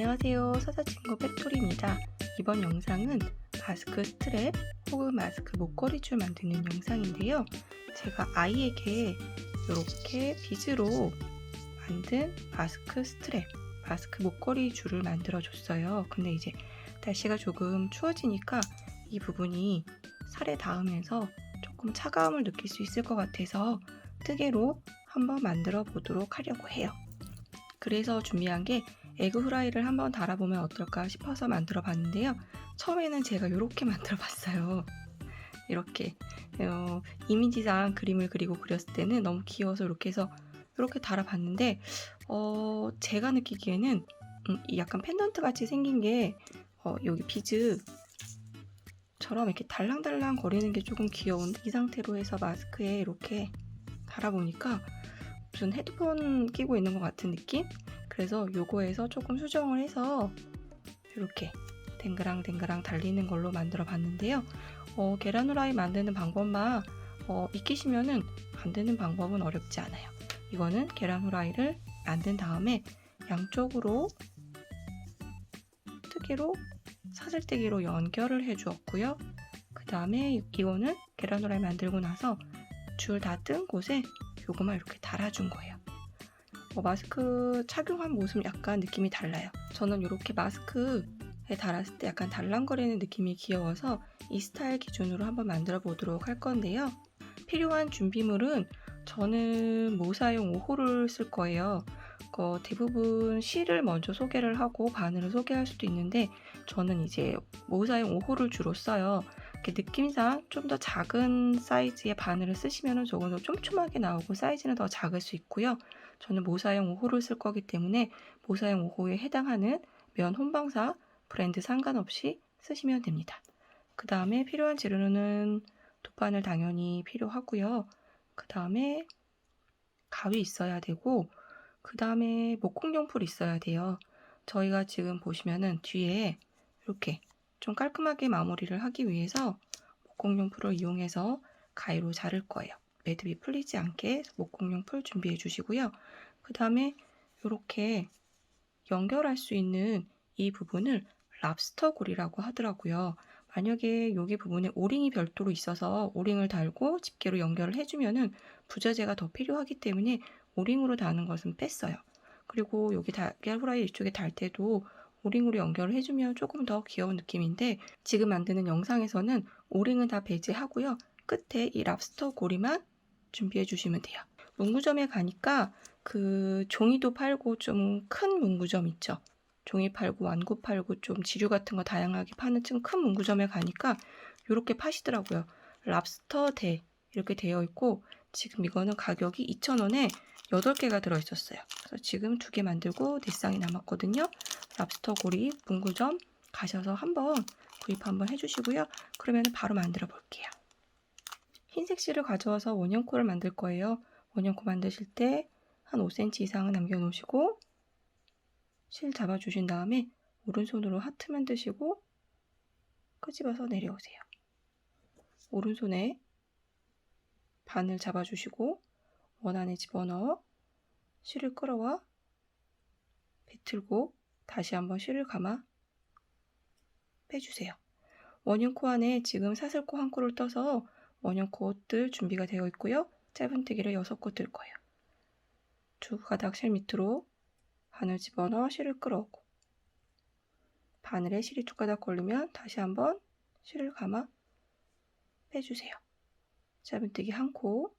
안녕하세요. 서사친구 팩토리입니다. 이번 영상은 마스크 스트랩 혹은 마스크 목걸이줄 만드는 영상인데요. 제가 아이에게 이렇게 비즈로 만든 마스크 스트랩, 마스크 목걸이 줄을 만들어 줬어요. 근데 이제 날씨가 조금 추워지니까 이 부분이 살에 닿으면서 조금 차가움을 느낄 수 있을 것 같아서 뜨개로 한번 만들어 보도록 하려고 해요. 그래서 준비한 게 에그 후라이를 한번 달아보면 어떨까 싶어서 만들어 봤는데요. 처음에는 제가 이렇게 만들어 봤어요. 이렇게 이미지상 그림을 그리고 그렸을 때는 너무 귀여워서 이렇게 해서 이렇게 달아봤는데 제가 느끼기에는 약간 펜던트 같이 생긴 게 여기 비즈처럼 이렇게 달랑달랑 거리는 게 조금 귀여운데 이 상태로 해서 마스크에 이렇게 달아보니까 무슨 헤드폰 끼고 있는 것 같은 느낌? 그래서 요거에서 조금 수정을 해서 이렇게 댕그랑댕그랑 달리는 걸로 만들어 봤는데요. 계란 후라이 만드는 방법만 익히시면은 만드는 방법은 어렵지 않아요. 이거는 계란 후라이를 만든 다음에 양쪽으로 뜨개로 사슬뜨기로 연결을 해 주었고요. 그 다음에 이거는 계란 후라이 만들고 나서 줄 다 뜬 곳에 요거만 이렇게 달아준 거예요. 마스크 착용한 모습 약간 느낌이 달라요. 저는 이렇게 마스크에 달았을 때 약간 달랑거리는 느낌이 귀여워서 이 스타일 기준으로 한번 만들어 보도록 할 건데요. 필요한 준비물은 저는 모사용 5호를 쓸 거예요. 대부분 실을 먼저 소개를 하고 바늘을 소개할 수도 있는데 저는 이제 모사용 5호를 주로 써요. 느낌상 좀 더 작은 사이즈의 바늘을 쓰시면 조금 더 촘촘하게 나오고 사이즈는 더 작을 수 있고요. 저는 모사용 5호를 쓸 거기 때문에 모사용 5호에 해당하는 면 혼방사 브랜드 상관없이 쓰시면 됩니다. 그 다음에 필요한 재료는 돗바늘 당연히 필요하고요. 그 다음에 가위 있어야 되고 그 다음에 목공용풀 있어야 돼요. 저희가 지금 보시면은 뒤에 이렇게 좀 깔끔하게 마무리를 하기 위해서 목공용풀을 이용해서 가위로 자를 거예요. 매듭이 풀리지 않게 목공용풀 준비해 주시고요. 그 다음에 이렇게 연결할 수 있는 이 부분을 랍스터 고리라고 하더라고요. 만약에 여기 부분에 오링이 별도로 있어서 오링을 달고 집게로 연결을 해주면은 부자재가 더 필요하기 때문에 오링으로 다는 것은 뺐어요. 그리고 여기 달걀 후라이 이쪽에 달 때도 오링으로 연결을 해주면 조금 더 귀여운 느낌인데 지금 만드는 영상에서는 오링은 다 배제하고요. 끝에 이 랍스터 고리만 준비해 주시면 돼요. 문구점에 가니까 그 종이도 팔고 좀 큰 문구점 있죠. 종이 팔고 완구 팔고 좀 지류 같은 거 다양하게 파는 좀 큰 문구점에 가니까 이렇게 파시더라고요. 랍스터 대 이렇게 되어 있고 지금 이거는 가격이 2,000원에 8개가 들어있었어요. 그래서 지금 2개 만들고 4쌍이 남았거든요. 랍스터 고리 문구점 가셔서 한번 구입 한번 해주시고요. 그러면 바로 만들어 볼게요. 흰색 실을 가져와서 원형코를 만들 거예요. 원형코 만드실 때 한 5cm 이상은 남겨놓으시고 실 잡아주신 다음에 오른손으로 하트 만드시고 끄집어서 내려오세요. 오른손에 바늘 잡아주시고 원 안에 집어넣어 실을 끌어와 비틀고 다시 한번 실을 감아 빼주세요. 원형코 안에 지금 사슬코 한 코를 떠서 원형코 뜰 준비가 되어 있고요. 짧은뜨기를 6코 뜰 거예요. 두 가닥 실 밑으로 바늘 집어넣어 실을 끌어오고 바늘에 실이 두 가닥 걸리면 다시 한번 실을 감아 빼주세요. 짧은뜨기 한 코.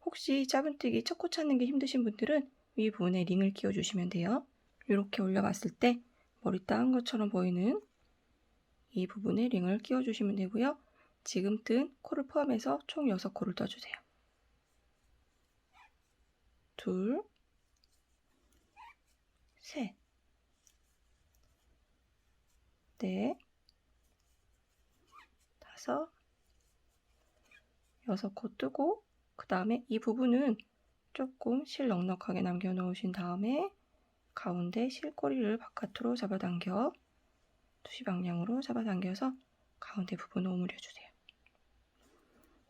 혹시 짧은뜨기 첫 코 찾는 게 힘드신 분들은 위 부분에 링을 끼워주시면 돼요. 이렇게 올려봤을 때 머리 따은 것처럼 보이는 이 부분에 링을 끼워주시면 되고요. 지금 뜬 코를 포함해서 총 6코를 떠주세요. 둘, 셋, 넷, 다섯, 6코 뜨고 그 다음에 이 부분은 조금 실 넉넉하게 남겨놓으신 다음에 가운데 실꼬리를 바깥으로 잡아당겨 투시 방향으로 잡아당겨서 가운데 부분을 오므려주세요.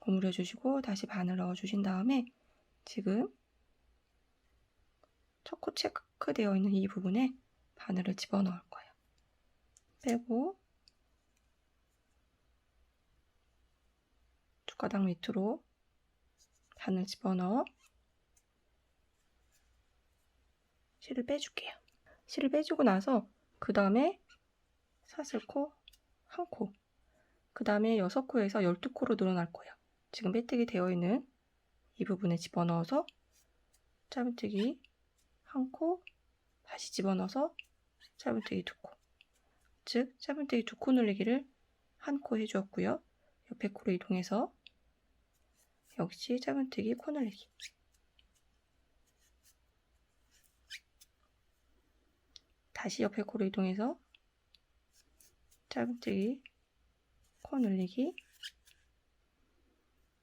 오므려주시고 다시 바늘 넣어주신 다음에 지금 첫 코 체크되어 있는 이 부분에 바늘을 집어넣을 거예요. 빼고 두 가닥 밑으로 바늘 집어넣어 실을 빼줄게요. 실을 빼주고 나서 그 다음에 사슬코 한 코, 그 다음에 6코에서 12코로 늘어날 거예요. 지금 빼뜨기 되어 있는 이 부분에 집어넣어서 짧은뜨기 한 코, 다시 집어넣어서 짧은뜨기 두 코, 즉 짧은뜨기 두 코 늘리기를 한 코 해주었고요. 옆에 코로 이동해서 역시 짧은뜨기 코 늘리기, 다시 옆에 코로 이동해서 짧은뜨기 코 늘리기,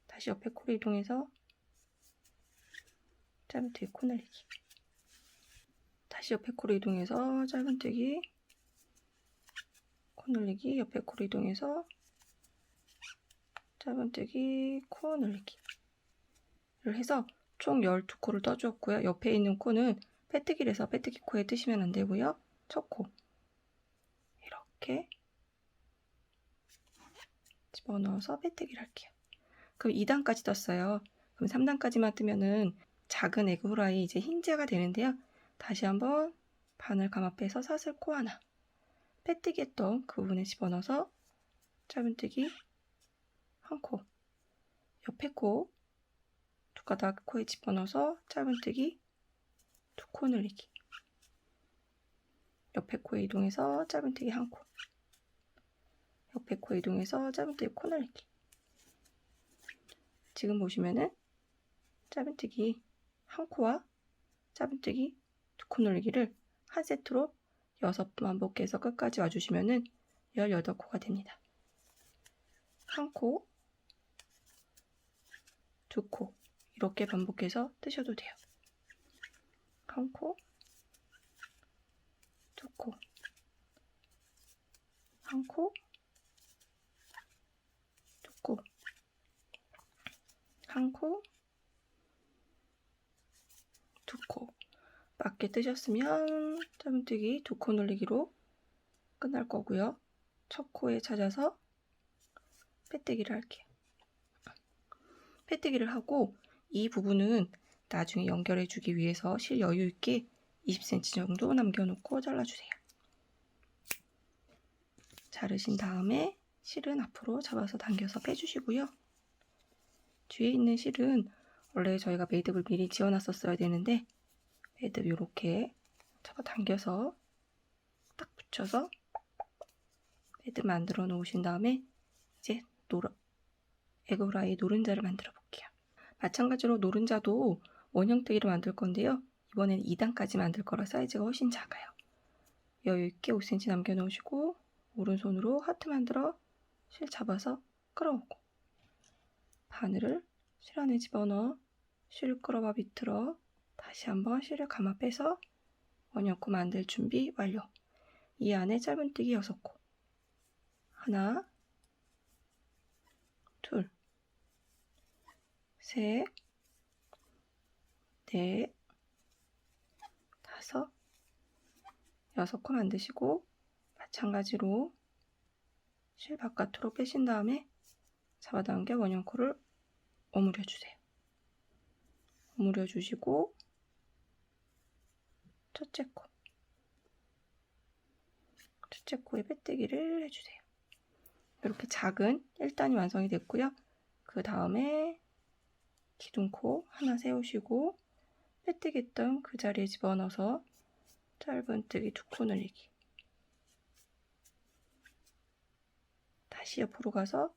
다시 옆에 코로 이동해서 짧은뜨기 코 늘리기, 다시 옆에 코로 이동해서 짧은뜨기 코 늘리기, 옆에 코로 이동해서 짧은뜨기 코 늘리기를 해서 총 12코를 떠주었고요. 옆에 있는 코는 빼뜨기를 해서 빼뜨기 코에 뜨시면 안 되고요. 첫 코 이렇게 집어넣어서 빼뜨기를 할게요. 그럼 2단까지 떴어요. 그럼 3단까지만 뜨면은 작은 에그 후라이 이제 흰자가 되는데요. 다시 한번 바늘 감아 빼서 사슬 코 하나, 빼뜨기 했던 그 부분에 집어넣어서 짧은뜨기 한 코, 옆에 코 두 가닥 코에 집어넣어서 짧은뜨기 두 코 늘리기, 옆에 코에 이동해서 짧은뜨기 한 코, 옆에 코에 이동해서 짧은뜨기 코 늘리기. 지금 보시면은 짧은뜨기 한 코와 짧은뜨기 두 코 늘리기를 한 세트로 6번 반복해서 끝까지 와주시면은 18코가 됩니다. 한 코, 두 코 이렇게 반복해서 뜨셔도 돼요. 한 코, 두 코, 한 코, 두 코, 한 코, 두 코. 맞게 뜨셨으면 짧은뜨기 두 코 늘리기로 끝날 거고요. 첫 코에 찾아서 빼뜨기를 할게요. 빼뜨기를 하고 이 부분은 나중에 연결해 주기 위해서 실 여유 있게 20cm 정도 남겨놓고 잘라주세요. 자르신 다음에 실은 앞으로 잡아서 당겨서 빼주시고요. 뒤에 있는 실은 원래 저희가 매듭을 미리 지어놨었어야 되는데 매듭 이렇게 잡아 당겨서 딱 붙여서 매듭 만들어 놓으신 다음에 이제 에그 후라이 노른자를 만들어 볼게요. 마찬가지로 노른자도 원형뜨기로 만들 건데요. 이번에는 2단까지 만들 거라 사이즈가 훨씬 작아요. 여유 있게 5cm 남겨 놓으시고 오른손으로 하트 만들어 실 잡아서 끌어오고 바늘을 실 안에 집어넣어 실 끌어봐 비틀어 다시 한번 실을 감아 빼서 원형코 만들 준비 완료. 이 안에 짧은뜨기 6코, 하나, 둘, 셋, 넷, 다섯, 6코 만드시고 마찬가지로 실 바깥으로 빼신 다음에 잡아당겨 원형코를 오므려 주세요. 오므려 주시고 첫째 코에 빼뜨기를 해주세요. 이렇게 작은 1단이 완성이 됐고요. 그 다음에 기둥코 하나 세우시고 빼뜨기 했던 그 자리에 집어넣어서 짧은뜨기 두 코 늘리기, 다시 옆으로 가서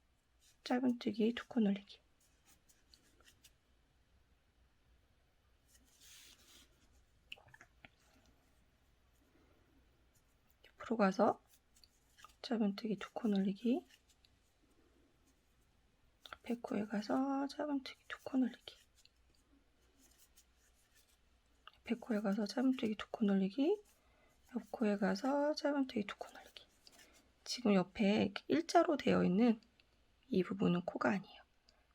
짧은뜨기 두 코 늘리기, 옆으로 가서 짧은뜨기 두 코 늘리기, 옆에 코에 가서 짧은뜨기 두 코 늘리기, 옆에 코에 가서 짧은뜨기 두 코 늘리기, 옆 코에 가서 짧은뜨기 두 코 늘리기. 지금 옆에 일자로 되어 있는 이 부분은 코가 아니에요.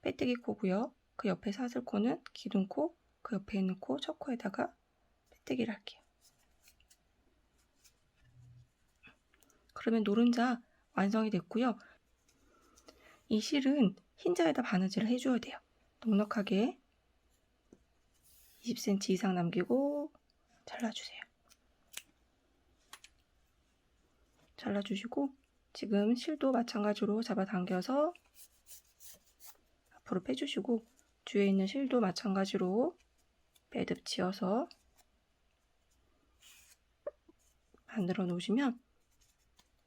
빼뜨기 코고요. 그 옆에 사슬코는 기둥코, 그 옆에 있는 코, 첫 코에다가 빼뜨기를 할게요. 그러면 노른자 완성이 됐고요. 이 실은 흰자에다 바느질을 해줘야 돼요. 넉넉하게 20cm 이상 남기고 잘라주세요. 잘라주시고 지금 실도 마찬가지로 잡아당겨서 앞으로 빼주시고 뒤에 있는 실도 마찬가지로 매듭 지어서 만들어 놓으시면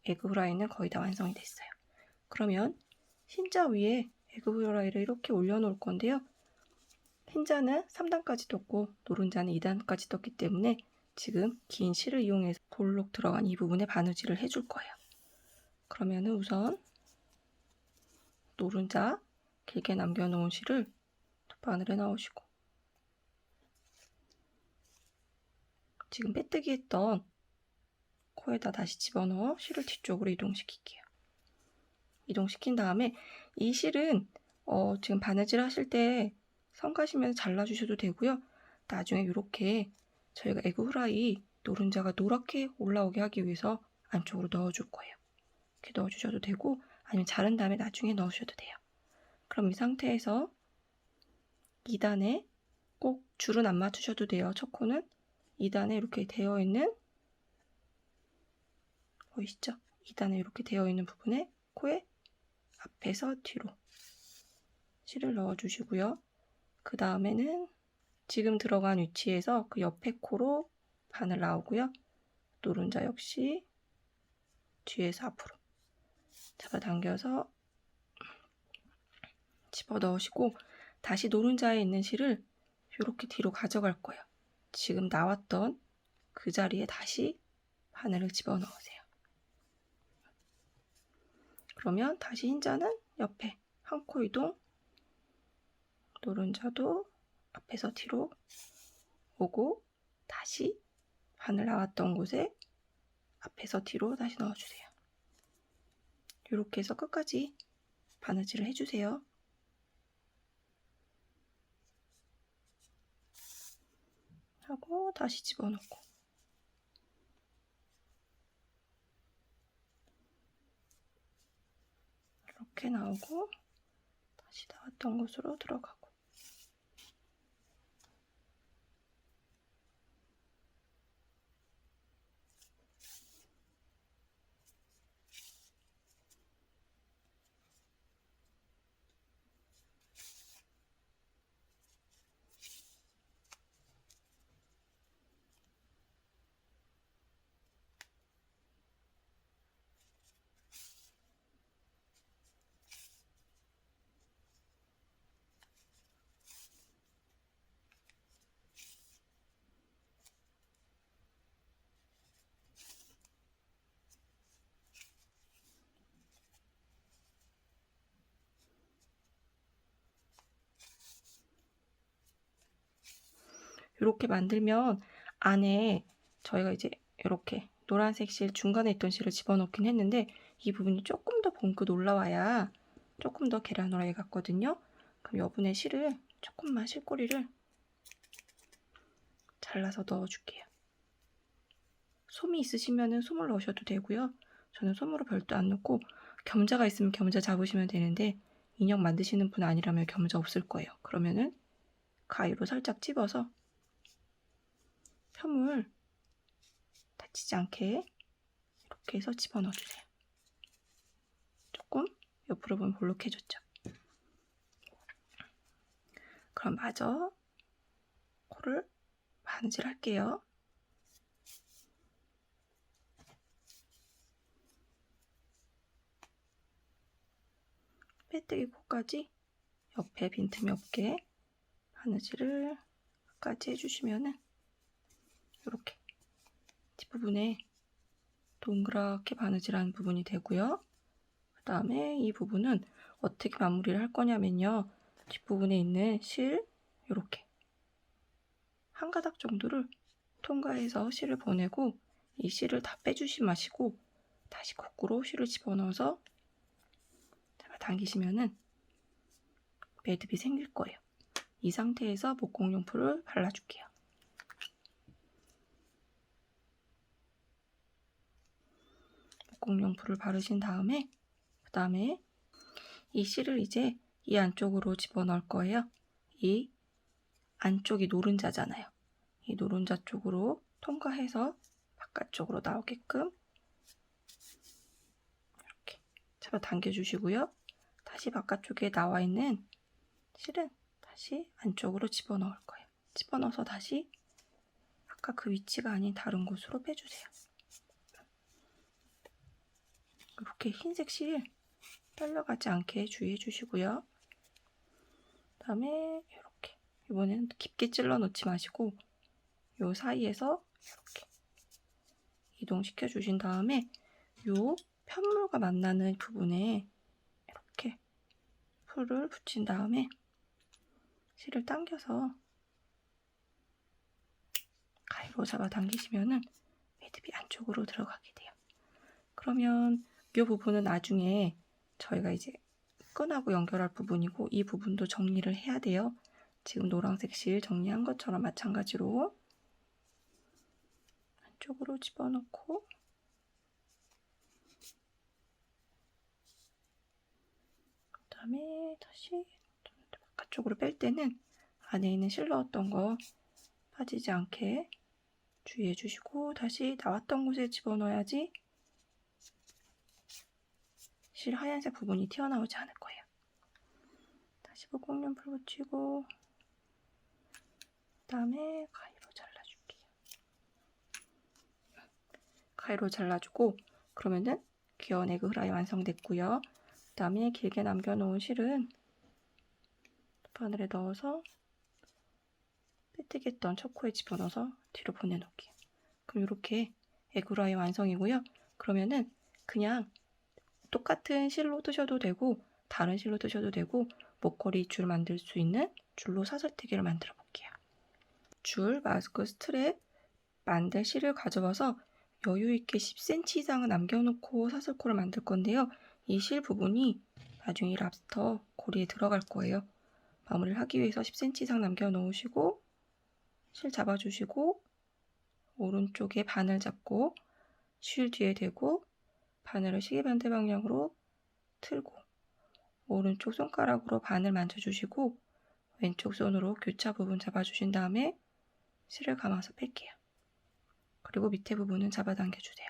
에그 후라이는 거의 다 완성이 됐어요. 그러면 흰자 위에 에그 후라이를 이렇게 올려놓을 건데요. 흰자는 3단까지 떴고 노른자는 2단까지 떴기 때문에 지금 긴 실을 이용해서 볼록 들어간 이 부분에 바느질을 해줄 거예요. 그러면은 우선 노른자 길게 남겨놓은 실을 바늘에 넣으시고 지금 빼뜨기 했던 코에다 다시 집어넣어 실을 뒤쪽으로 이동시킬게요. 이동시킨 다음에 이 실은 지금 바느질 하실 때 성가시면서 잘라주셔도 되고요. 나중에 이렇게 저희가 에그 후라이 노른자가 노랗게 올라오게 하기 위해서 안쪽으로 넣어줄 거예요. 이렇게 넣어주셔도 되고 아니면 자른 다음에 나중에 넣으셔도 돼요. 그럼 이 상태에서 2단에 꼭 줄은 안 맞추셔도 돼요. 첫 코는 2단에 이렇게 되어 있는 보이시죠? 2단에 이렇게 되어 있는 부분에 코에 앞에서 뒤로 실을 넣어주시고요. 그 다음에는 지금 들어간 위치에서 그 옆에 코로 바늘 나오고요. 노른자 역시 뒤에서 앞으로 잡아당겨서 집어넣으시고 다시 노른자에 있는 실을 이렇게 뒤로 가져갈 거예요. 지금 나왔던 그 자리에 다시 바늘을 집어넣으세요. 그러면 다시 흰자는 옆에 한 코 이동, 노른자도 앞에서 뒤로 오고 다시 바늘 나왔던 곳에 앞에서 뒤로 다시 넣어주세요. 이렇게 해서 끝까지 바느질을 해주세요. 하고 다시 집어넣고 이렇게 나오고 다시 나왔던 곳으로 들어가고 이렇게 만들면 안에 저희가 이제 이렇게 노란색 실 중간에 있던 실을 집어넣긴 했는데 이 부분이 조금 더 봉긋 올라와야 조금 더 계란 후라이 같거든요. 그럼 여분의 실을 조금만 실꼬리를 잘라서 넣어줄게요. 솜이 있으시면 솜을 넣으셔도 되고요. 저는 솜으로 별도 안 넣고 겸자가 있으면 겸자 잡으시면 되는데 인형 만드시는 분 아니라면 겸자 없을 거예요. 그러면은 가위로 살짝 찝어서 펴물 다치지 않게 이렇게 해서 집어넣어주세요. 조금 옆으로 보면 볼록해졌죠. 그럼 마저 코를 바느질 할게요. 빼뜨기 코까지 옆에 빈틈이 없게 바느질을 끝까지 해주시면은 이렇게 뒷부분에 동그랗게 바느질하는 부분이 되고요. 그 다음에 이 부분은 어떻게 마무리를 할 거냐면요. 뒷부분에 있는 실 이렇게 한 가닥 정도를 통과해서 실을 보내고 이 실을 다 빼주시 마시고 다시 거꾸로 실을 집어넣어서 당기시면은 매듭이 생길 거예요. 이 상태에서 목공용풀을 발라줄게요. 목공용 풀을 바르신 다음에 그 다음에 이 실을 이제 이 안쪽으로 집어넣을 거예요. 이 안쪽이 노른자잖아요. 이 노른자 쪽으로 통과해서 바깥쪽으로 나오게끔 이렇게 잡아당겨 주시고요. 다시 바깥쪽에 나와 있는 실은 다시 안쪽으로 집어넣을 거예요. 집어넣어서 다시 아까 그 위치가 아닌 다른 곳으로 빼주세요. 이렇게 흰색 실 떨려가지 않게 주의해 주시고요. 그 다음에 이렇게 이번에는 깊게 찔러 넣지 마시고 요 사이에서 이렇게 이동시켜 주신 다음에 요 편물과 만나는 부분에 이렇게 풀을 붙인 다음에 실을 당겨서 가위로 잡아당기시면은 매듭이 안쪽으로 들어가게 돼요. 그러면 이 부분은 나중에 저희가 이제 끈하고 연결할 부분이고 이 부분도 정리를 해야 돼요. 지금 노란색 실 정리한 것처럼 마찬가지로 안쪽으로 집어넣고 그 다음에 다시 바깥쪽으로 뺄 때는 안에 있는 실 넣었던 거 빠지지 않게 주의해 주시고 다시 나왔던 곳에 집어넣어야지 실 하얀색 부분이 튀어나오지 않을 거예요. 다시 목공용 풀 붙이고 그 다음에 가위로 잘라줄게요. 가위로 잘라주고 그러면은 귀여운 에그 후라이 완성됐고요. 그 다음에 길게 남겨놓은 실은 바늘에 넣어서 빼뜨겠던 초코에 집어넣어서 뒤로 보내놓을게요. 그럼 이렇게 에그 후라이 완성이고요. 그러면은 그냥 똑같은 실로 뜨셔도 되고 다른 실로 뜨셔도 되고 목걸이 줄 만들 수 있는 줄로 사슬뜨기를 만들어 볼게요. 줄, 마스크, 스트랩, 만들 실을 가져와서 여유있게 10cm 이상은 남겨놓고 사슬코를 만들 건데요. 이 실 부분이 나중에 랍스터 고리에 들어갈 거예요. 마무리를 하기 위해서 10cm 이상 남겨놓으시고 실 잡아주시고 오른쪽에 바늘 잡고 실 뒤에 대고 바늘을 시계 반대 방향으로 틀고 오른쪽 손가락으로 바늘 만져주시고 왼쪽 손으로 교차 부분 잡아주신 다음에 실을 감아서 뺄게요. 그리고 밑에 부분은 잡아당겨주세요.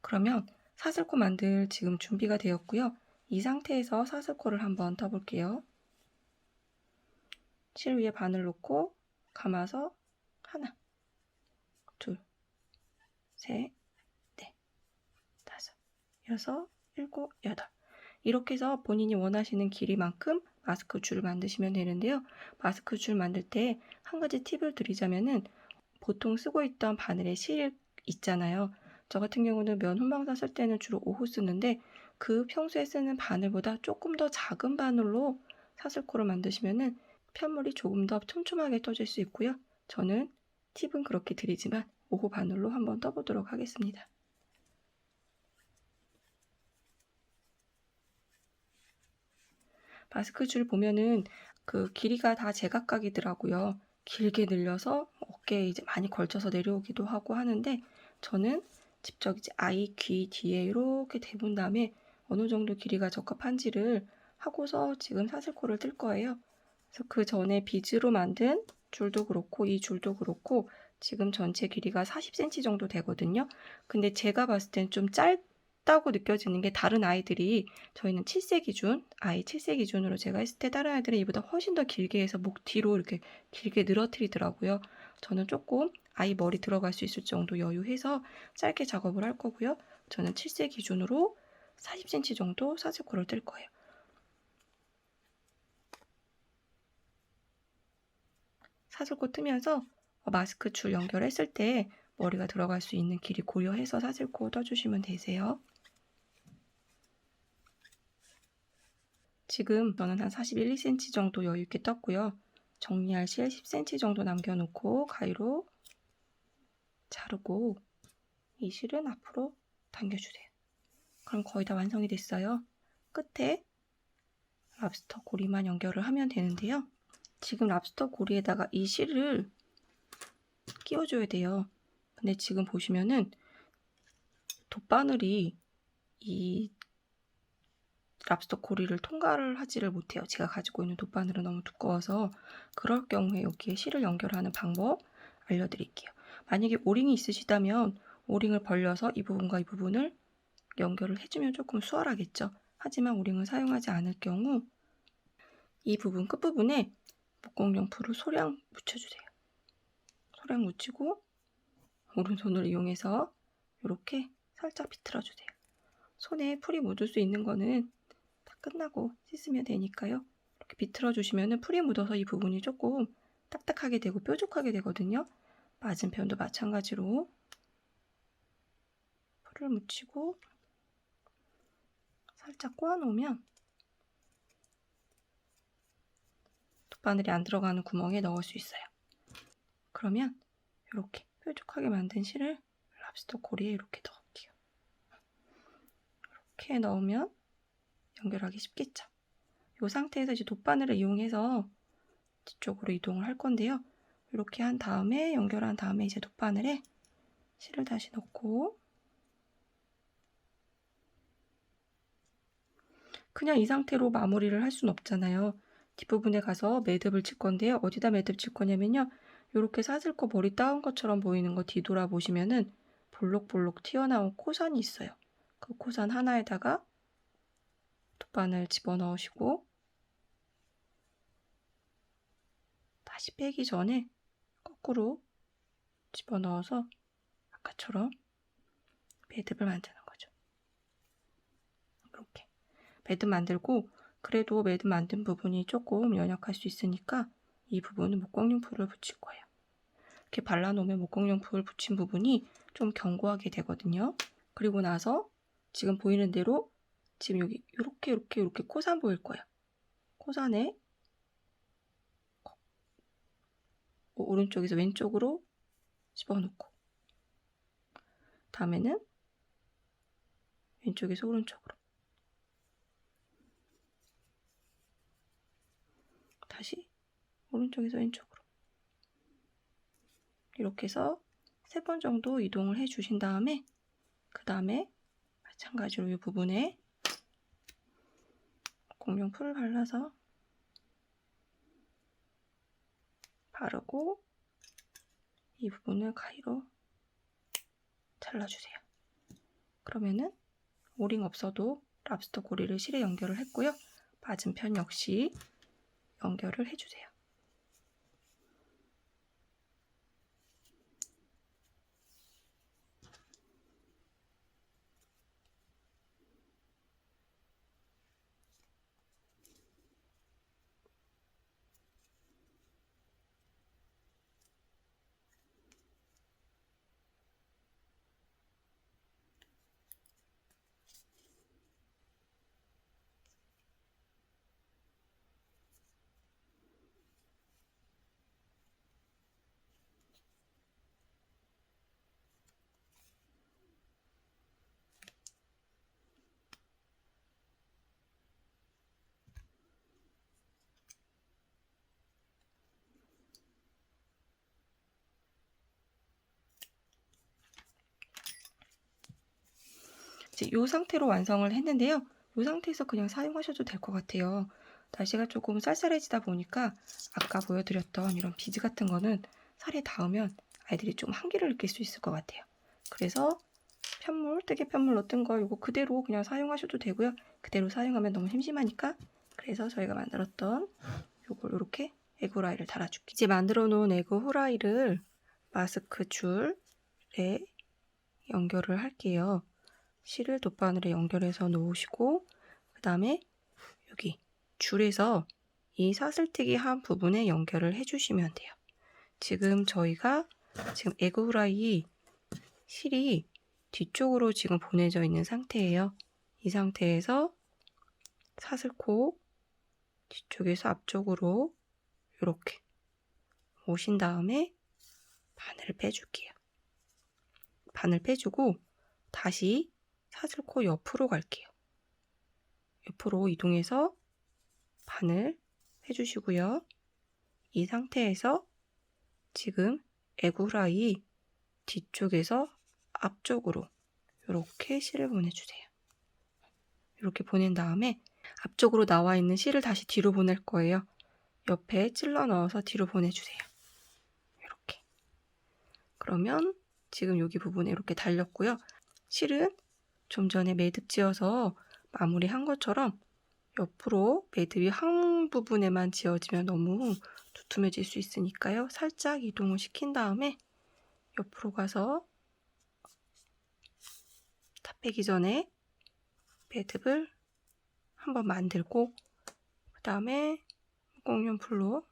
그러면 사슬코 만들 지금 준비가 되었고요. 이 상태에서 사슬코를 한번 떠볼게요. 실 위에 바늘 놓고 감아서 하나, 둘, 셋, 넷, 다섯, 여섯, 일곱, 여덟 이렇게 해서 본인이 원하시는 길이만큼 마스크 줄을 만드시면 되는데요. 마스크 줄 만들 때 한 가지 팁을 드리자면은 보통 쓰고 있던 바늘의 실 있잖아요. 저 같은 경우는 면 혼방사 쓸 때는 주로 5호 쓰는데 그 평소에 쓰는 바늘보다 조금 더 작은 바늘로 사슬코를 만드시면은 편물이 조금 더 촘촘하게 떠질 수 있고요. 저는 팁은 그렇게 드리지만 5호 바늘로 한번 떠보도록 하겠습니다. 마스크 줄 보면은 그 길이가 다 제각각이더라고요. 길게 늘려서 어깨에 이제 많이 걸쳐서 내려오기도 하고 하는데 저는 직접 이제 아이 귀 뒤에 이렇게 대본 다음에 어느 정도 길이가 적합한지를 하고서 지금 사슬코를 뜰 거예요. 그래서 그 전에 비즈로 만든 줄도 그렇고 이 줄도 그렇고 지금 전체 길이가 40cm 정도 되거든요. 근데 제가 봤을 땐 좀 짧다고 느껴지는 게 다른 아이들이 저희는 7세 기준, 아이 7세 기준으로 제가 했을 때 다른 아이들은 이보다 훨씬 더 길게 해서 목 뒤로 이렇게 길게 늘어뜨리더라고요. 저는 조금 아이 머리 들어갈 수 있을 정도 여유해서 짧게 작업을 할 거고요. 저는 7세 기준으로 40cm 정도 사슬코를 뜰 거예요. 사슬코 뜨면서 마스크 줄 연결했을 때 머리가 들어갈 수 있는 길이 고려해서 사슬코 떠주시면 되세요. 지금 저는 한 41, 2cm 정도 여유있게 떴고요. 정리할 실 10cm 정도 남겨놓고 가위로 자르고 이 실은 앞으로 당겨주세요. 그럼 거의 다 완성이 됐어요. 끝에 랍스터 고리만 연결을 하면 되는데요. 지금 랍스터 고리에다가 이 실을 끼워줘야 돼요. 근데 지금 보시면은 돗바늘이 이 랍스터 고리를 통과를 하지를 못해요. 제가 가지고 있는 돗바늘은 너무 두꺼워서. 그럴 경우에 여기에 실을 연결하는 방법 알려드릴게요. 만약에 오링이 있으시다면 오링을 벌려서 이 부분과 이 부분을 연결을 해주면 조금 수월하겠죠. 하지만 오링을 사용하지 않을 경우 이 부분 끝부분에 목공용풀을 소량 묻혀주세요. 소량 묻히고 오른손을 이용해서 이렇게 살짝 비틀어주세요. 손에 풀이 묻을 수 있는 거는 다 끝나고 씻으면 되니까요. 이렇게 비틀어 주시면 풀이 묻어서 이 부분이 조금 딱딱하게 되고 뾰족하게 되거든요. 맞은편도 마찬가지로 풀을 묻히고 살짝 꼬아 놓으면 돗바늘이 안 들어가는 구멍에 넣을 수 있어요. 그러면 이렇게 뾰족하게 만든 실을 랍스터 고리에 이렇게 넣을게요. 이렇게 넣으면 연결하기 쉽겠죠. 이 상태에서 이제 돗바늘을 이용해서 뒤쪽으로 이동을 할 건데요. 이렇게 한 다음에 연결한 다음에 이제 돗바늘에 실을 다시 넣고 그냥 이 상태로 마무리를 할 수는 없잖아요. 뒷부분에 가서 매듭을 칠 건데요. 어디다 매듭 칠 거냐면요. 이렇게 사슬코 머리 따온 것처럼 보이는 거 뒤돌아 보시면은 볼록볼록 튀어나온 코선이 있어요. 그 코선 하나에다가 돗바늘 집어넣으시고 다시 빼기 전에 거꾸로 집어넣어서 아까처럼 매듭을 만드는 거죠. 이렇게 매듭 만들고 그래도 매듭 만든 부분이 조금 연약할 수 있으니까 이 부분은 목공용풀을 붙일 거예요. 이렇게 발라놓으면 목공용풀 붙인 부분이 좀 견고하게 되거든요. 그리고 나서 지금 보이는 대로 지금 여기 이렇게 코산 보일 거예요. 코산에 오른쪽에서 왼쪽으로 집어넣고 다음에는 왼쪽에서 오른쪽으로 다시 오른쪽에서 왼쪽으로 이렇게 해서 3번 정도 이동을 해 주신 다음에 그 다음에 마찬가지로 이 부분에 공룡풀을 발라서 바르고 이 부분을 가위로 잘라주세요. 그러면은 오링 없어도 랍스터 고리를 실에 연결을 했고요. 맞은편 역시 연결을 해주세요. 이제 이 상태로 완성을 했는데요. 이 상태에서 그냥 사용하셔도 될 것 같아요. 날씨가 조금 쌀쌀해지다 보니까 아까 보여드렸던 이런 비즈 같은 거는 살에 닿으면 아이들이 좀 한기를 느낄 수 있을 것 같아요. 그래서 편물, 뜨개 편물 넣었던 거 이거 그대로 그냥 사용하셔도 되고요. 그대로 사용하면 너무 심심하니까 그래서 저희가 만들었던 이걸 이렇게 에그 후라이를 달아줄게요. 이제 만들어 놓은 에그 후라이를 마스크 줄에 연결을 할게요. 실을 돗바늘에 연결해서 놓으시고 그 다음에 여기 줄에서 이 사슬뜨기 한 부분에 연결을 해주시면 돼요. 지금 저희가 지금 에그 후라이 실이 뒤쪽으로 지금 보내져 있는 상태예요. 이 상태에서 사슬코 뒤쪽에서 앞쪽으로 이렇게 오신 다음에 바늘을 빼줄게요. 바늘 빼주고 다시 사슬코 옆으로 갈게요. 옆으로 이동해서 바늘 빼주시고요. 이 상태에서 지금 에그 후라이 뒤쪽에서 앞쪽으로 이렇게 실을 보내주세요. 이렇게 보낸 다음에 앞쪽으로 나와 있는 실을 다시 뒤로 보낼 거예요. 옆에 찔러 넣어서 뒤로 보내주세요. 이렇게. 그러면 지금 여기 부분에 이렇게 달렸고요. 실은 좀 전에 매듭 지어서 마무리한 것처럼 옆으로 매듭이 한 부분에만 지어지면 너무 두툼해질 수 있으니까요. 살짝 이동을 시킨 다음에 옆으로 가서 다 빼기 전에 매듭을 한번 만들고 그 다음에 목공용풀로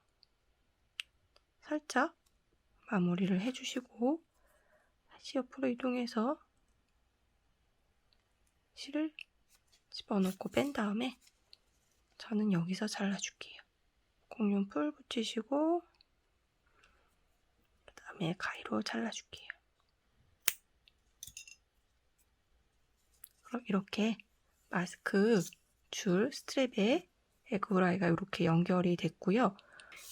살짝 마무리를 해주시고 다시 옆으로 이동해서 실을 집어넣고 뺀 다음에 저는 여기서 잘라줄게요. 목공용풀 붙이시고 그 다음에 가위로 잘라줄게요. 그럼 이렇게 마스크 줄 스트랩에 에그후라이가 이렇게 연결이 됐고요.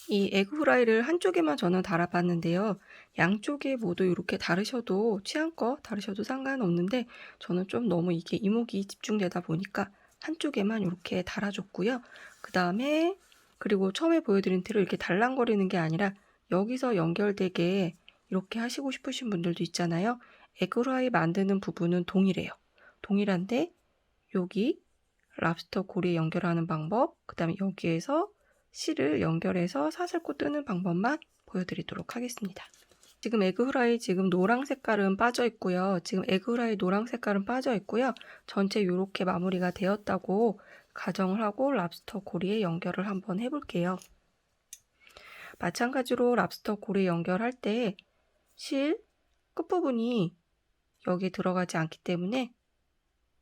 이 에그후라이를 한쪽에만 저는 달아봤는데요. 양쪽에 모두 이렇게 다르셔도 취향껏 다르셔도 상관없는데 저는 좀 너무 이게 이목이 집중되다 보니까 한쪽에만 이렇게 달아줬고요. 그 다음에 그리고 처음에 보여드린 대로 이렇게 달랑거리는 게 아니라 여기서 연결되게 이렇게 하시고 싶으신 분들도 있잖아요. 에그후라이 만드는 부분은 동일해요. 동일한데 여기 랍스터 고리에 연결하는 방법, 그 다음에 여기에서 실을 연결해서 사슬코 뜨는 방법만 보여드리도록 하겠습니다. 지금 에그후라이 지금 노랑 색깔은 빠져 있고요. 전체 이렇게 마무리가 되었다고 가정을 하고 랍스터 고리에 연결을 한번 해볼게요. 마찬가지로 랍스터 고리에 연결할 때 실 끝부분이 여기에 들어가지 않기 때문에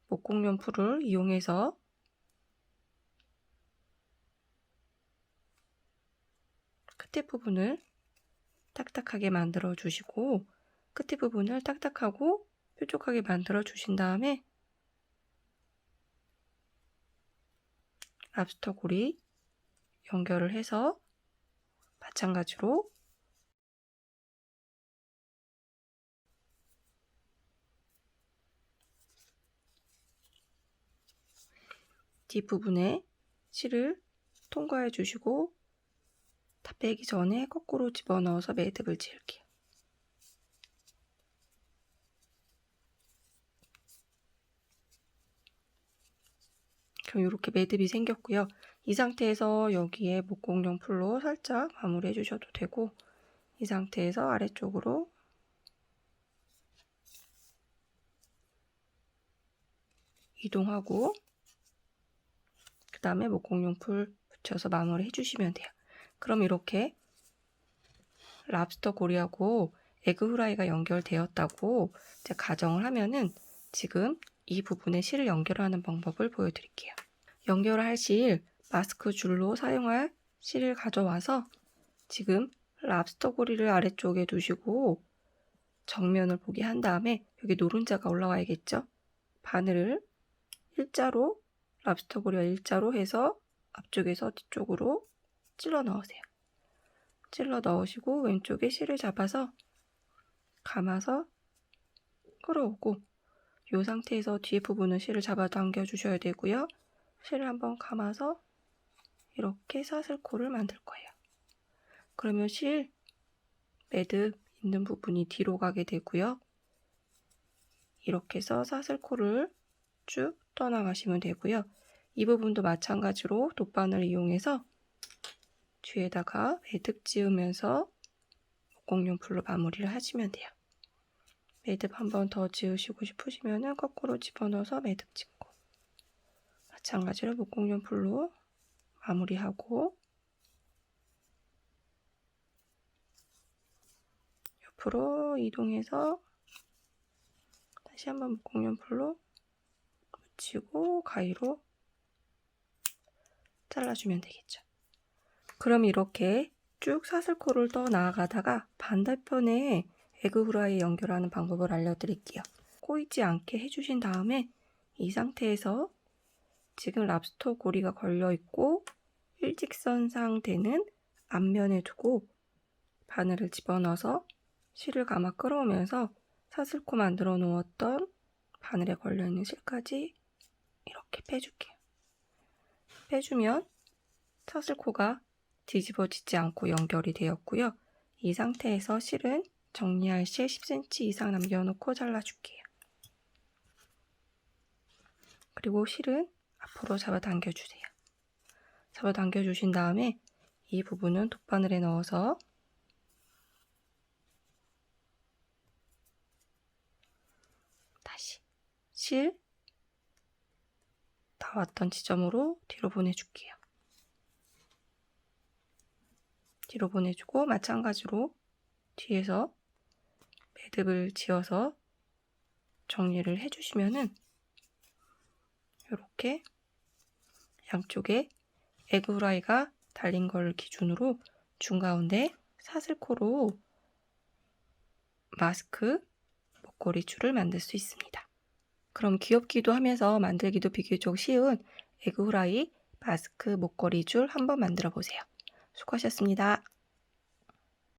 목공용 풀을 이용해서 끝에 부분을 딱딱하게 만들어 주시고 끝에 부분을 딱딱하고 뾰족하게 만들어 주신 다음에 랍스터 고리 연결을 해서 마찬가지로 뒷부분에 실을 통과해 주시고 다 빼기 전에 거꾸로 집어넣어서 매듭을 지을게요. 그럼 이렇게 매듭이 생겼고요. 이 상태에서 여기에 목공용 풀로 살짝 마무리해 주셔도 되고 이 상태에서 아래쪽으로 이동하고 그 다음에 목공용 풀 붙여서 마무리 해주시면 돼요. 그럼 이렇게 랍스터 고리하고 에그후라이가 연결되었다고 이제 가정을 하면은 지금 이 부분에 실을 연결하는 방법을 보여드릴게요. 연결할 실 마스크 줄로 사용할 실을 가져와서 지금 랍스터 고리를 아래쪽에 두시고 정면을 보게 한 다음에 여기 노른자가 올라와야겠죠? 바늘을 일자로 랍스터 고리와 일자로 해서 앞쪽에서 뒤쪽으로 찔러 넣으세요. 찔러 넣으시고 왼쪽에 실을 잡아서 감아서 끌어오고 이 상태에서 뒤에 부분은 실을 잡아 당겨 주셔야 되고요. 실을 한번 감아서 이렇게 사슬코를 만들 거예요. 그러면 실 매듭 있는 부분이 뒤로 가게 되고요. 이렇게 해서 사슬코를 쭉 떠나가시면 되고요. 이 부분도 마찬가지로 돗바늘 이용해서 뒤에다가 매듭 지으면서 목공용 풀로 마무리를 하시면 돼요. 매듭 한 번 더 지으시고 싶으시면 거꾸로 집어넣어서 매듭 짓고 마찬가지로 목공용 풀로 마무리하고 옆으로 이동해서 다시 한번 목공용 풀로 붙이고 가위로 잘라주면 되겠죠. 그럼 이렇게 쭉 사슬코를 떠 나아가다가 반대편에 에그후라이 연결하는 방법을 알려드릴게요. 꼬이지 않게 해주신 다음에 이 상태에서 지금 랍스터 고리가 걸려있고 일직선상 되는 앞면에 두고 바늘을 집어넣어서 실을 감아 끌어오면서 사슬코 만들어 놓았던 바늘에 걸려있는 실까지 이렇게 빼줄게요. 빼주면 사슬코가 뒤집어지지 않고 연결이 되었고요. 이 상태에서 실은 정리할 실 10cm 이상 남겨놓고 잘라줄게요. 그리고 실은 앞으로 잡아당겨주세요. 잡아당겨주신 다음에 이 부분은 돗바늘에 넣어서 다시 실 나왔던 지점으로 뒤로 보내줄게요. 뒤로 보내주고 마찬가지로 뒤에서 매듭을 지어서 정리를 해주시면은 이렇게 양쪽에 에그 후라이가 달린 걸 기준으로 중가운데 사슬코로 마스크 목걸이 줄을 만들 수 있습니다. 그럼 귀엽기도 하면서 만들기도 비교적 쉬운 에그 후라이 마스크 목걸이 줄 한번 만들어 보세요. 수고하셨습니다.